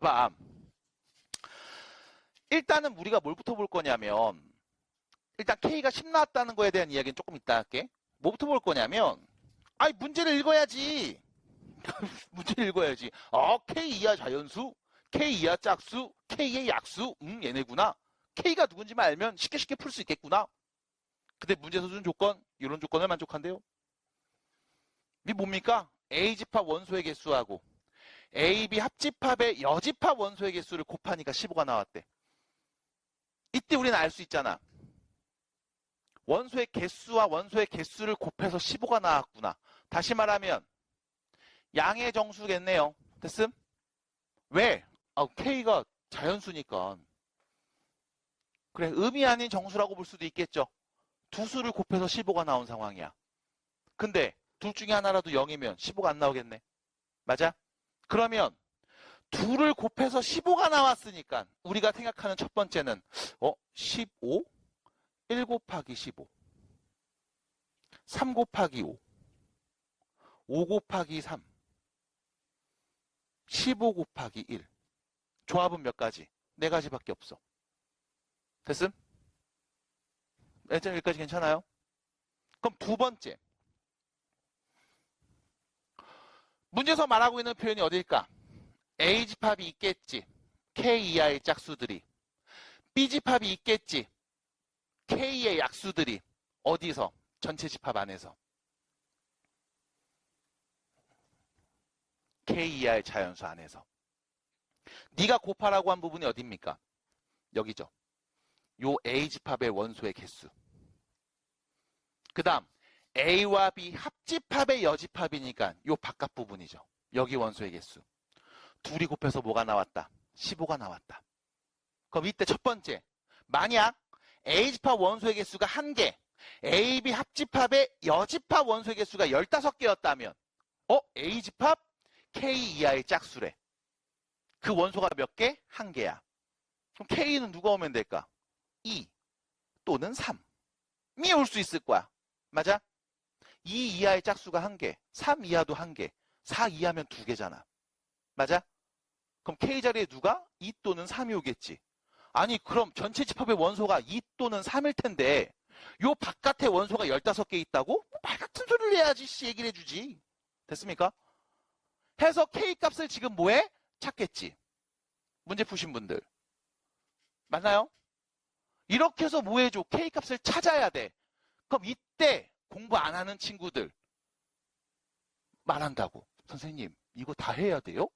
봐. 일단은 우리가 뭘부터 볼 거냐면 일단 K가 10 나왔다는 거에 대한 이야기는 조금 이따 할게. 뭐부터 볼 거냐면 아니 문제를 읽어야지. 문제를 읽어야지. K 이하 자연수, K 이하 짝수, K의 약수. 얘네구나. K가 누군지만 알면 쉽게 풀 수 있겠구나. 근데 문제에서 준 조건, 이런 조건을 만족한대요. 이게 뭡니까? A집합 원소의 개수하고 A, B 합집합의 여집합 원소의 개수를 곱하니까 15가 나왔대. 이때 우리는 알 수 있잖아. 원소의 개수와 원소의 개수를 곱해서 15가 나왔구나. 다시 말하면 양의 정수겠네요. 됐음? 왜? K가 자연수니까. 그래, 음이 아닌 정수라고 볼 수도 있겠죠. 두 수를 곱해서 15가 나온 상황이야. 근데 둘 중에 하나라도 0이면 15가 안 나오겠네. 맞아? 그러면 둘을 곱해서 15가 나왔으니까 우리가 생각하는 첫 번째는 15? 1 곱하기 15 3 곱하기 5 5 곱하기 3 15 곱하기 1 조합은 몇 가지? 4가지밖에 없어. 됐음? 여기까지 괜찮아요? 그럼 두 번째 문제에서 말하고 있는 표현이 어딜까? A집합이 있겠지. K 이하의 짝수들이. B집합이 있겠지. K의 약수들이. 어디서? 전체 집합 안에서. K 이하의 자연수 안에서. 네가 곱하라고 한 부분이 어딥니까? 여기죠. 요 A집합의 원소의 개수. 그 다음 A와 B 합집합의 여집합이니까 요 바깥 부분이죠. 여기 원소의 개수. 둘이 곱해서 뭐가 나왔다? 15가 나왔다. 그럼 이때 첫 번째, 만약 A집합 원소의 개수가 1개, AB 합집합의 여집합 원소의 개수가 15개였다면 A집합 K 이하의 짝수래. 그 원소가 몇 개? 1개야. 그럼 K는 누가 오면 될까? 2 또는 3이 올 수 있을 거야. 맞아? 2 이하의 짝수가 1개, 3 이하도 1개, 4 이하면 2개잖아. 맞아? 그럼 K 자리에 누가? 2 또는 3이 오겠지. 아니 그럼 전체 집합의 원소가 2 또는 3일 텐데 요 바깥에 원소가 15개 있다고? 말 같은 소리를 해야지 씨 얘기를 해주지. 됐습니까? 해서 K 값을 지금 뭐해? 찾겠지. 문제 푸신 분들. 맞나요? 이렇게 해서 뭐 해줘? K 값을 찾아야 돼. 그럼 이때 공부 안 하는 친구들 말한다고. 선생님 이거 다 해야 돼요?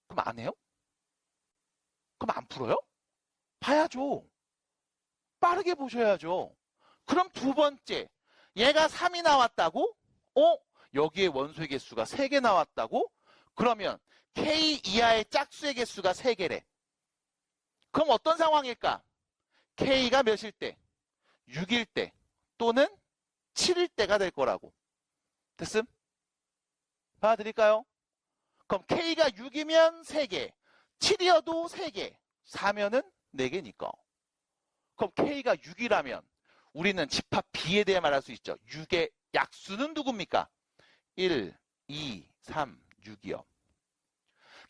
그럼 안 해요? 그럼 안 풀어요? 봐야죠. 빠르게 보셔야죠. 그럼 두 번째, 얘가 3이 나왔다고? 여기에 원소의 개수가 3개 나왔다고? 그러면 K 이하의 짝수의 개수가 3개래. 그럼 어떤 상황일까? K가 몇일 때? 6일 때 또는 7일 때가 될 거라고. 됐음? 봐드릴까요? 그럼 K가 6이면 3개, 7이어도 3개, 4면은 4개니까. 그럼 K가 6이라면 우리는 집합 B에 대해 말할 수 있죠. 6의 약수는 누굽니까? 1, 2, 3, 6이요.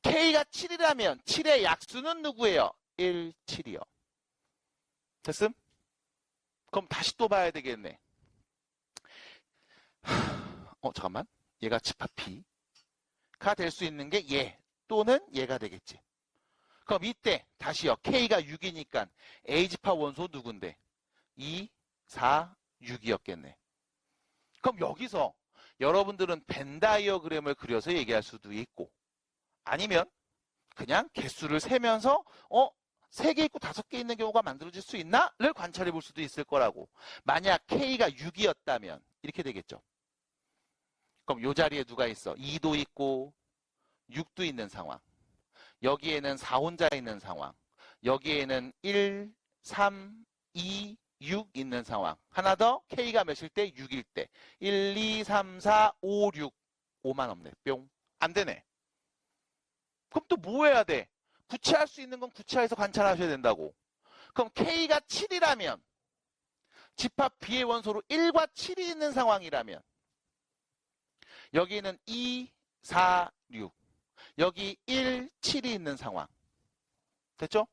K가 7이라면 7의 약수는 누구예요? 1, 7이요. 됐음? 그럼 다시 또 봐야 되겠네. 잠깐만. 얘가 집합 B가 될 수 있는 게 얘 또는 얘가 되겠지. 그럼 이때 다시요. K가 6이니까 A집합 원소 누군데? 2, 4, 6이었겠네. 그럼 여기서 여러분들은 벤 다이어그램을 그려서 얘기할 수도 있고 아니면 그냥 개수를 세면서 3개 있고 5개 있는 경우가 만들어질 수 있나? 를 관찰해 볼 수도 있을 거라고. 만약 K가 6이었다면 이렇게 되겠죠. 그럼 이 자리에 누가 있어? 2도 있고 6도 있는 상황. 여기에는 4 혼자 있는 상황. 여기에는 1, 3, 2, 6 있는 상황. 하나 더 K가 몇일 때? 6일 때. 1, 2, 3, 4, 5, 6. 5만 없네. 뿅. 안 되네. 그럼 또 뭐 해야 돼? 구체할 수 있는 건 구체화해서 관찰하셔야 된다고. 그럼 K가 7이라면 집합 B의 원소로 1과 7이 있는 상황이라면 여기는 2, 4, 6. 여기 1, 7이 있는 상황. 됐죠?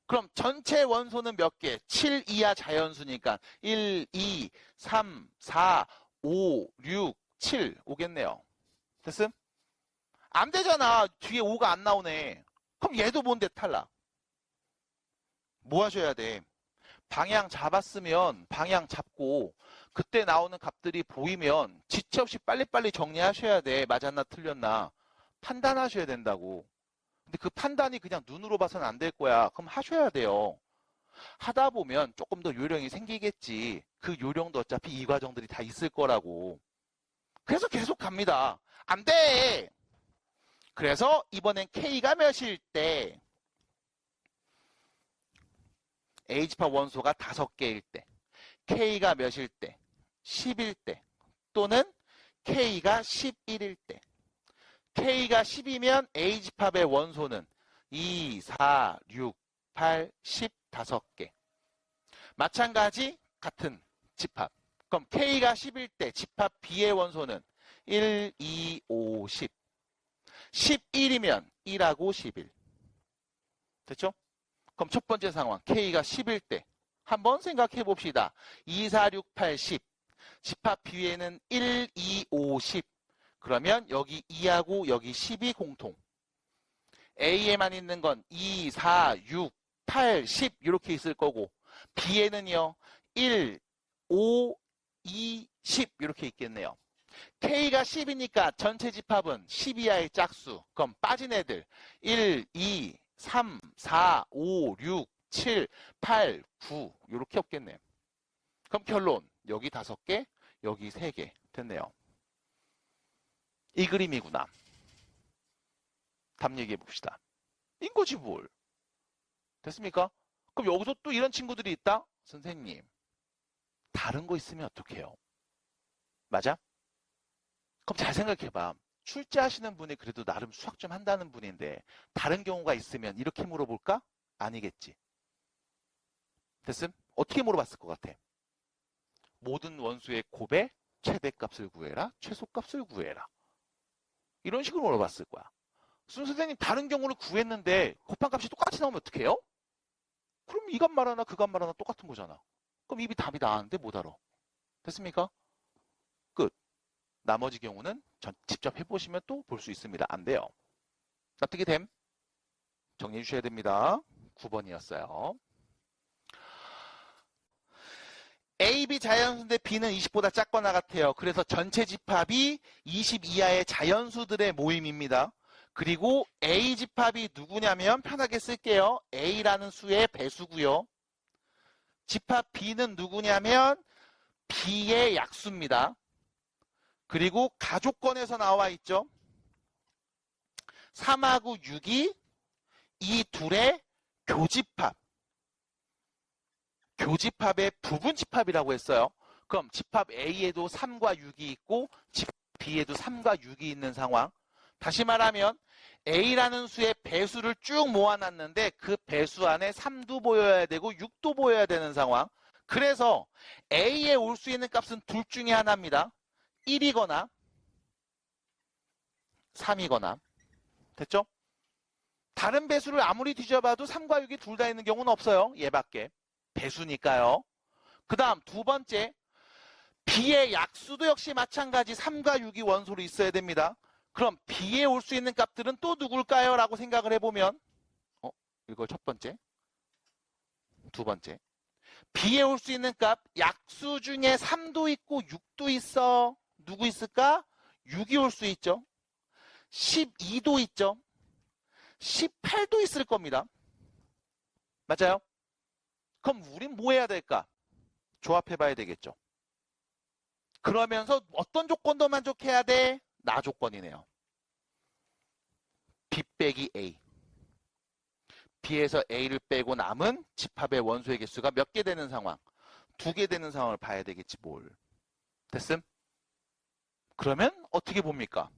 그럼 전체 원소는 몇 개? 7 이하 자연수니까 1, 2, 3, 4, 5, 6, 7 오겠네요. 됐음? 안 되잖아. 뒤에 5가 안 나오네. 그럼 얘도 뭔데 탈락. 뭐 하셔야 돼? 방향 잡았으면 방향 잡고 그때 나오는 값들이 보이면 지체 없이 빨리빨리 정리하셔야 돼. 맞았나 틀렸나. 판단하셔야 된다고. 근데 그 판단이 그냥 눈으로 봐서는 안 될 거야. 그럼 하셔야 돼요. 하다 보면 조금 더 요령이 생기겠지. 그 요령도 어차피 이 과정들이 다 있을 거라고. 그래서 계속 갑니다. 안 돼! 그래서 이번엔 K가 몇일 때 H파 원소가 5개일 때 K가 몇일 때 10일 때 또는 K가 11일 때 K가 10이면 H팝의 원소는 2, 4, 6, 8, 10, 5개. 마찬가지 같은 집합. 그럼 K가 10일 때 집합 B의 원소는 1, 2, 5, 10. 11이면 1하고 11. 됐죠? 그럼 첫 번째 상황 K가 10일 때 한번 생각해 봅시다. 2, 4, 6, 8, 10. 집합 B에는 1, 2, 5, 10. 그러면 여기 2하고 여기 10이 공통. A에만 있는 건 2, 4, 6, 8, 10 이렇게 있을 거고 B에는요 1, 5, 2, 10 이렇게 있겠네요. K가 10이니까 전체 집합은 10 이하의 짝수. 그럼 빠진 애들 1, 2, 3, 4, 5, 6, 7, 8, 9 이렇게 없겠네요. 그럼 결론 여기 5개, 여기 3개 됐네요. 이 그림이구나. 답 얘기해 봅시다. 인거지 뭘. 됐습니까? 그럼 여기서 또 이런 친구들이 있다? 선생님, 다른 거 있으면 어떡해요? 맞아? 그럼 잘 생각해봐. 출제하시는 분이 그래도 나름 수학 좀 한다는 분인데 다른 경우가 있으면 이렇게 물어볼까? 아니겠지. 됐음? 어떻게 물어봤을 것 같아? 모든 원수의 곱의 최대값을 구해라, 최소값을 구해라. 이런 식으로 물어봤을 거야. 선생님 다른 경우를 구했는데 곱한 값이 똑같이 나오면 어떡해요? 그럼 이 값 말하나 그 값 말하나 똑같은 거잖아. 그럼 입이 답이 나왔는데 못 알아. 됐습니까? 끝. 나머지 경우는 직접 해보시면 또 볼 수 있습니다. 안 돼요. 납득이 됨? 정리해 주셔야 됩니다. 9번이었어요. A, B 자연수인데 B는 20보다 작거나 같아요. 그래서 전체 집합이 20 이하의 자연수들의 모임입니다. 그리고 A 집합이 누구냐면 편하게 쓸게요. A라는 수의 배수고요. 집합 B는 누구냐면 B의 약수입니다. 그리고 가족권에서 나와 있죠. 3하고 6이 이 둘의 교집합. 교집합의 부분집합이라고 했어요. 그럼 집합 A에도 3과 6이 있고 집합 B에도 3과 6이 있는 상황. 다시 말하면 A라는 수의 배수를 쭉 모아놨는데 그 배수 안에 3도 보여야 되고 6도 보여야 되는 상황. 그래서 A에 올 수 있는 값은 둘 중에 하나입니다. 1이거나 3이거나. 됐죠? 다른 배수를 아무리 뒤져봐도 3과 6이 둘 다 있는 경우는 없어요. 얘밖에. 배수니까요. 그 다음 두 번째, B의 약수도 역시 마찬가지 3과 6이 원소로 있어야 됩니다. 그럼 B에 올 수 있는 값들은 또 누굴까요? 라고 생각을 해보면 이거 첫 번째, 두 번째. B에 올 수 있는 값 약수 중에 3도 있고 6도 있어. 누구 있을까? 6이 올 수 있죠. 12도 있죠. 18도 있을 겁니다. 맞아요? 그럼 우린 뭐 해야 될까? 조합해봐야 되겠죠. 그러면서 어떤 조건도 만족해야 돼? 나 조건이네요. B 빼기 A. B에서 A를 빼고 남은 집합의 원소의 개수가 몇 개 되는 상황? 2개 되는 상황을 봐야 되겠지 뭘. 됐음? 그러면 어떻게 봅니까?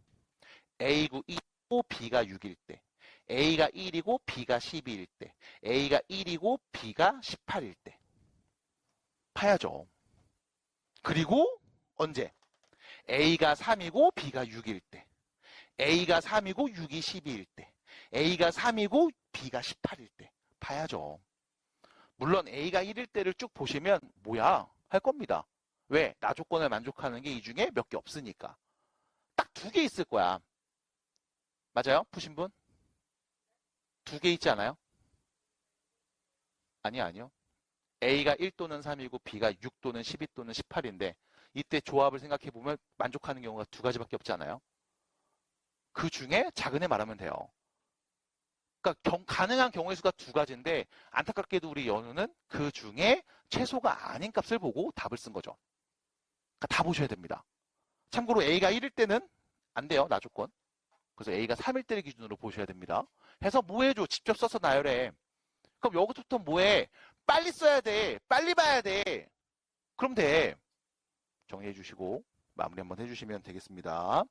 A가 2이고 B가 6일 때, A가 1이고 B가 12일 때, A가 1이고 B가 18일 때. 파야죠. 그리고 언제? A가 3이고 B가 6일 때, A가 3이고 6이 12일 때, A가 3이고 B가 18일 때. 봐야죠. 물론 A가 1일 때를 쭉 보시면 뭐야 할 겁니다. 왜? 나 조건을 만족하는 게 이 중에 몇 개 없으니까. 딱 2개 있을 거야. 맞아요? 푸신 분? 2개 있지 않아요? 아니요. A가 1 또는 3이고 B가 6 또는 12 또는 18인데 이때 조합을 생각해 보면 만족하는 경우가 2가지밖에 없지 않아요? 그 중에 작은 애 말하면 돼요. 그러니까 가능한 경우의 수가 2가지인데 안타깝게도 우리 연우는 그 중에 최소가 아닌 값을 보고 답을 쓴 거죠. 그러니까 다 보셔야 됩니다. 참고로 A가 1일 때는 안 돼요. 나 조건. 그래서 A가 3일 때를 기준으로 보셔야 됩니다. 해서 뭐 해줘? 직접 써서 나열해. 그럼 여기서부터 뭐해? 빨리 써야 돼. 빨리 봐야 돼. 그럼 돼. 정리해 주시고 마무리 한번 해주시면 되겠습니다.